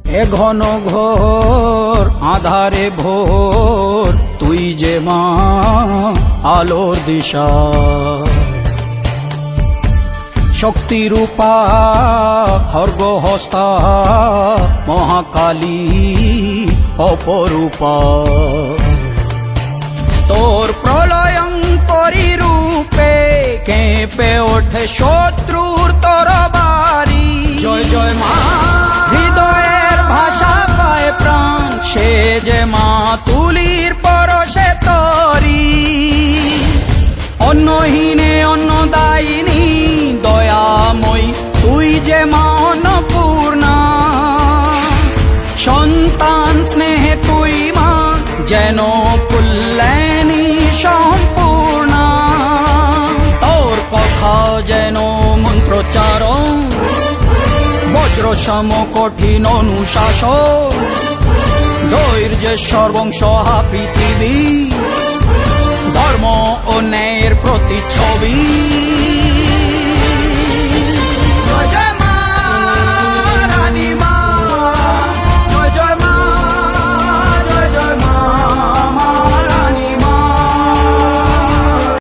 এ ঘন ঘোর আধারে ভোর তুই যে মা আলোর দিশা, শক্তিরূপা খর্গহস্তা মহাকালী অপরূপা। তোর প্রলয়ঙ্করী রূপে কেঁপে ওঠে শত্রুর তরবারি। জয় জয় মা, হৃদয়ের ভাষা পায় প্রাণ, সে যে মা তুলির পরশে তরি। অন্নহীনে অন্নদায়িনী দয়াময়ী, তুই যে মা অন্নপূর্ণা। সন্তান স্নেহে তুই মা যেন কল্যাণী সম্পূর্ণা। তোর কথা যেন মন্ত্রোচ্চারণ, বজ্র সম কঠিন অনুশাসন। ধৈর্যের সর্বংসহা পৃথিবী, ধর্ম ও ন্যায়ের প্রতিচ্ছবি।